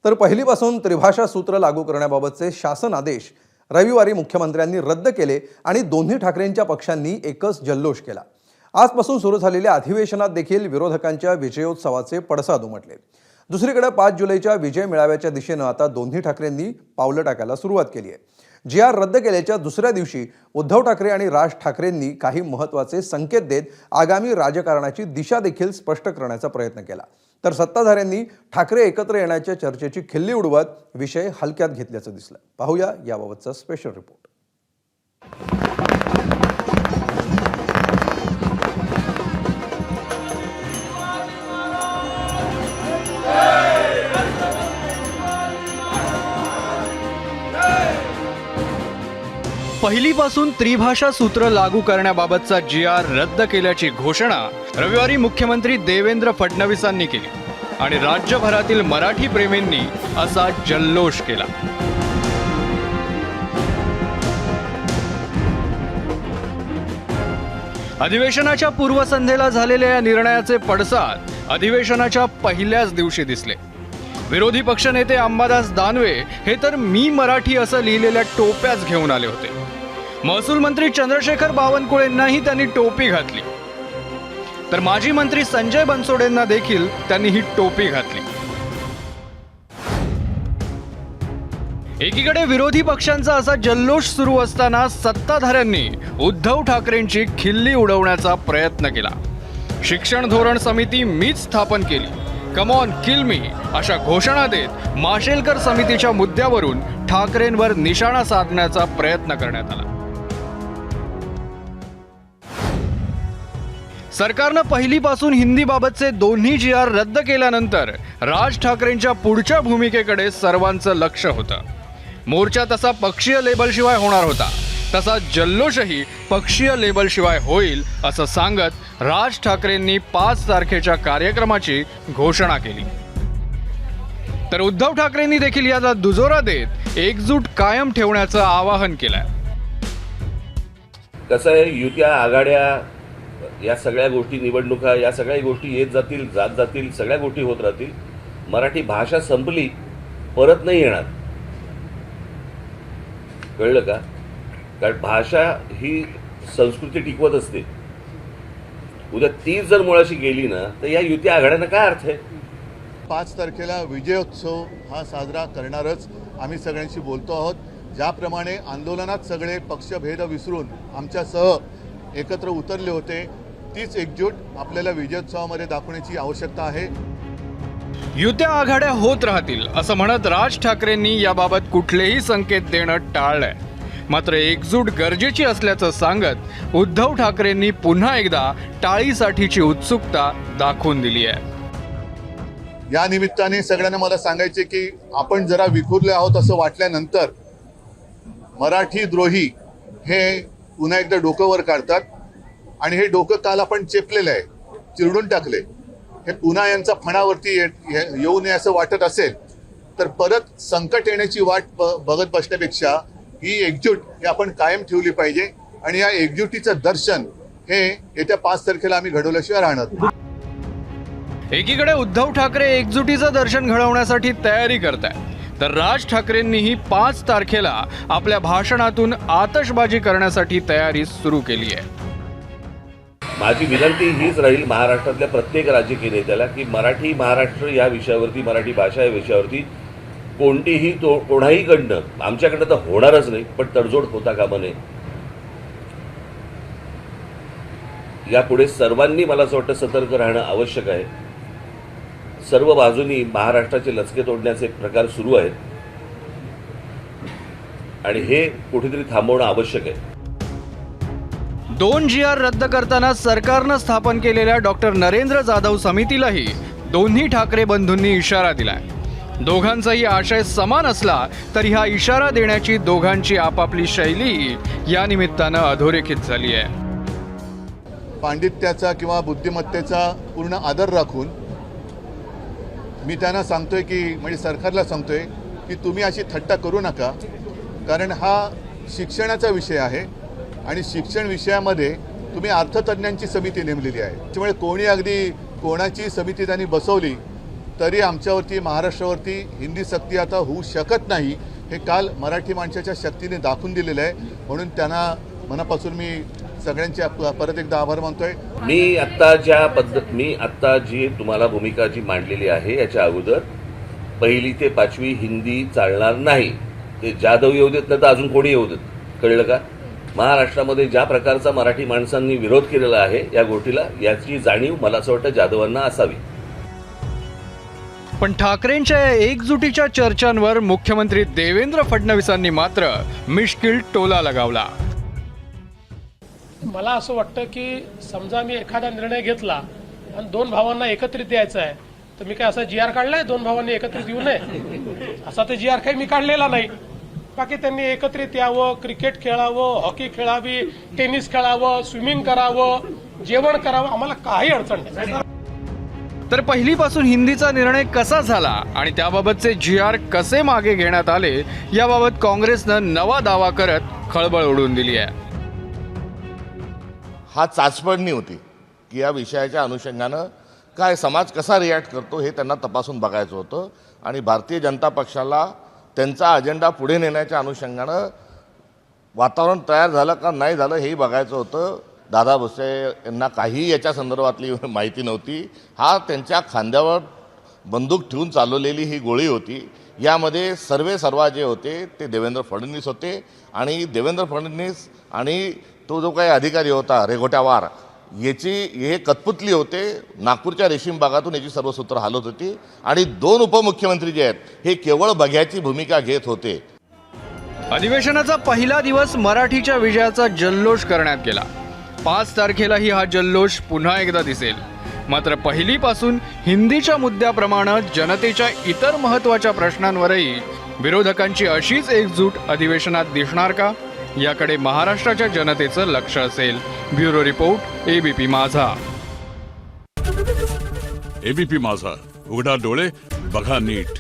तर पहिलीपासून त्रिभाषा सूत्र लागू करण्याबाबतचे शासन आदेश रविवारी मुख्यमंत्र्यांनी रद्द केले आणि दोन्ही ठाकरेंच्या पक्षांनी एकच जल्लोष केला। आजपासून सुरू झालेल्या अधिवेशनात देखील विरोधकांच्या विजयोत्सवाचे पडसाद उमटले। दुसरीकडे 5 जुलैच्या विजय मेळाव्याच्या दिशेने आता दोन्ही ठाकरेंनी पावलं टाकायला सुरुवात केली आहे। जी.आर. रद्द केल्याच्या दुसऱ्या दिवशी उद्धव ठाकरे आणि राज ठाकरेंनी काही महत्त्वाचे संकेत देत आगामी राजकारणाची दिशा देखील स्पष्ट करण्याचा प्रयत्न केला। तर सत्ताधाऱ्यांनी ठाकरे एकत्र येण्याच्या चर्चेची खिल्ली उडवत विषय हलक्यात घेतल्याचं दिसलं। पाहूया याबाबतचा स्पेशल रिपोर्ट। पहिलीपासून त्रिभाषा सूत्र लागू करण्याबाबतचा जी.आर. रद्द केल्याची घोषणा रविवारी मुख्यमंत्री देवेंद्र फडणवीसांनी केली आणि राज्यभरातील मराठी प्रेमींनी असा जल्लोष केला। अधिवेशनाच्या पूर्वसंध्येला झालेल्या या निर्णयाचे पडसाद अधिवेशनाच्या पहिल्याच दिवशी दिसले। विरोधी पक्षनेते अंबादास दानवे हे तर मी मराठी असं लिहिलेल्या टोप्याच घेऊन आले होते। महसूल मंत्री चंद्रशेखर बावनकुळेंनाही त्यांनी टोपी घातली, तर माजी मंत्री संजय बनसोडेंना देखील त्यांनी ही टोपी घातली। एकीकडे विरोधी पक्षांचा असा जल्लोष सुरू असताना सत्ताधाऱ्यांनी उद्धव ठाकरेंची खिल्ली उडवण्याचा प्रयत्न केला। शिक्षण धोरण समिती मीच स्थापन केली, कम ऑन किल मी अशा घोषणा देत माशेलकर समितीच्या मुद्द्यावरून ठाकरेंवर निशाणा साधण्याचा प्रयत्न करण्यात आला। सरकारनं पहिलीपासून हिंदीबाबतचे दोन्ही जी.आर. रद्द केल्यानंतर राज ठाकरेंच्या पुढच्या भूमिकेकडे सर्वांचं लक्ष होतं। मोर्चा तसा पक्षीय लेबलशिवाय होणार होता, तसा जल्लोषही पक्षीय लेबलशिवाय होईल असं सांगत राज ठाकरेंनी 5 तारखेच्या कार्यक्रमाची घोषणा केली। तर उद्धव ठाकरेंनी देखील याला दुजोरा देत एकजूट कायम ठेवण्याचं आवाहन केलंय। कसं आहे, युत्या आघाड्या या सगळ्या गोष्टी, निवडणुका या सगळ्या गोष्टी येत जातील, जात जातील, सगळ्या गोष्टी होत राहतील। मराठी भाषा संपली, परत नाही येणार, कळलं का? कारण भाषा ही संस्कृती टिकवत असते। उद्या तीच जर मुळाशी गेली ना, तर या युती आघाड्यांना काय अर्थ आहे? 5 तारखेला विजयोत्सव हा साजरा करणारच आम्ही सगळ्यांशी बोलतो आहोत। ज्याप्रमाणे आंदोलनात सगळे पक्षभेद विसरून आमच्यासह एकत्र उतरले होते, तीच एकजूट आपल्याला विजयोत्सवामध्ये दाखवण्याची आवश्यकता आहे। युत्या आघाड्या होत राहतील असं म्हणत राज ठाकरेंनी याबाबत कुठलेही संकेत देणं टाळलंय। मात्र एकजूट गरजेची असल्याचं सांगत उद्धव ठाकरेंनी पुन्हा एकदा टाळीसाठीची उत्सुकता दाखवून दिली आहे। या निमित्ताने सगळ्यांना मला सांगायचे की आपण जरा विखुरले आहोत असं वाटल्यानंतर मराठी द्रोही हे पुन्हा एकदा डोकं वर काढतात आणि हे डोकं काल आपण चेपलेलं आहे, चिरडून टाकले। हे पुन्हा यांचा फणावरती येऊ नये असं वाटत असेल तर परत संकट येण्याची वाट बघत बसण्यापेक्षा ही एकजूट ही आपण कायम ठेवली पाहिजे आणि या एकजुटीचं दर्शन हे येत्या 5 तारखेला आम्ही घडवल्याशिवाय राहणार। एकीकडे उद्धव ठाकरे एकजुटीचं दर्शन घडवण्यासाठी तयारी करतायत, तर राज ठाकरेंनीही 5 तारखेला आपल्या भाषणातून आतषबाजी करण्यासाठी तयारी सुरू केली आहे। माझी विनंती हीच राहील महाराष्ट्रातल्या प्रत्येक राजकीय नेत्याला की मराठी महाराष्ट्र या विषयावरती, मराठी भाषा या विषयावरती कोणतीही कोणाहीकडनं, आमच्याकडनं तर होणारच नाही, पण तडजोड होता कामा नये। यापुढे सर्वांनी मला असं वाटतं सतर्क राहणं आवश्यक आहे। सर्व बाजूनी महाराष्ट्राचे लचके तोडण्याचे प्रकार सुरू आहेत आणि हे कुठेतरी थांबवणं आवश्यक आहे। 2 जी.आर. रद्द करताना सरकारनं स्थापन केलेल्या डॉक्टर नरेंद्र जाधव समितीलाही दोन्ही ठाकरे बंधूंनी इशारा दिलाय। दोघांचाही आशय समान असला तरी हा इशारा देण्याची दोघांची आपापली शैली या निमित्तानं अधोरेखित झाली आहे। पांडित्याचा किंवा बुद्धिमत्तेचा पूर्ण आदर राखून मी त्यांना सांगतोय की, म्हणजे सरकारला सांगतोय की तुम्ही अशी थट्टा करू नका, कारण हा शिक्षणाचा विषय आहे आणि शिक्षण विषयामध्ये तुम्ही अर्थतज्ञांची समिती नेमलेली आहे। त्यामुळे कोणी अगदी कोणाची समिती त्यांनी बसवली तरी आमच्यावरती महाराष्ट्रावरती हिंदी सक्ती आता होऊ शकत नाही हे काल मराठी माणसाच्या शक्तीने दाखवून दिलेलं आहे. म्हणून त्यांना मनापासून मी सगळ्यांचे परत एकदा आभार मानतोय. मी आत्ता जी तुम्हाला भूमिका जी मांडलेली आहे याच्या अगोदर 1ली ते 5वी हिंदी चालणार नाही. ते जाधव येऊ देत नाही तर अजून कोणी येऊ देत. कळलं का? महाराष्ट्रामध्ये ज्या प्रकारचा मराठी माणसांनी विरोध केलेला आहे या गोष्टीला, याची जाणीव मला असं वाटतं जाधवांना असावी. पण ठाकरेंच्या या एकजुटीच्या चर्चांवर मुख्यमंत्री देवेंद्र फडणवीसांनी मात्र मिश्किल टोला लगावला. मला असं वाटतं की समजा मी एखादा निर्णय घेतला आणि 2 भावांना एकत्रित द्यायचा आहे, तर मी काय असा GR काढलाय 2 भावांनी एकत्रित येऊ नये असा तर GR काही मी काढलेला नाही. बाकी त्यांनी एकत्रित यावं, क्रिकेट खेळावं, हॉकी खेळावी, टेनिस खेळावं, स्विमिंग करावं, जेवण करावं, आम्हाला काही अडचण नाही. तर पहिलीपासून हिंदीचा निर्णय कसा झाला आणि त्याबाबतचे GR कसे मागे घेण्यात आले याबाबत काँग्रेसनं नवा दावा करत खळबळ उडवून दिली आहे. हा चाचपडणी होती की या विषयाच्या अनुषंगानं काय समाज कसा रिॲक्ट करतो हे त्यांना तपासून बघायचं होतं. आणि भारतीय जनता पक्षाला त्यांचा अजेंडा पुढे नेण्याच्या अनुषंगानं वातावरण तयार झालं का नाही झालं हेही बघायचं होतं. दादा भुसे यांना काही याच्या संदर्भातली माहिती नव्हती. हा त्यांच्या खांद्यावर बंदूक ठेवून चालवलेली ही गोळी होती. यामध्ये सर्व जे होते ते देवेंद्र फडणवीस होते. आणि देवेंद्र फडणवीस आणि तो जो काही अधिकारी होता रेघोट्यावार हे कतपुतली होते. नागपूरच्या रेशीम बागातून याची सर्व सूत्र हालत होती. आणि 2 उपमुख्यमंत्री जे आहेत हे केवळ बघ्याची भूमिका घेत होते. अधिवेशनाचा पहिला दिवस मराठीच्या विजयाचा जल्लोष करण्यात गेला. 5 तारखेलाही हा जल्लोष पुन्हा एकदा दिसेल. मात्र पहिलीपासून हिंदीच्या मुद्द्याप्रमाणे जनतेच्या इतर महत्त्वाच्या प्रश्नांवरही विरोधकांची अशीच एकजूट अधिवेशनात दिसणार का, याकडे महाराष्ट्राच्या जनतेचं लक्ष असेल. ब्युरो रिपोर्ट, ABP माझा. ABP माझा, उघडा डोळे बघा नीट.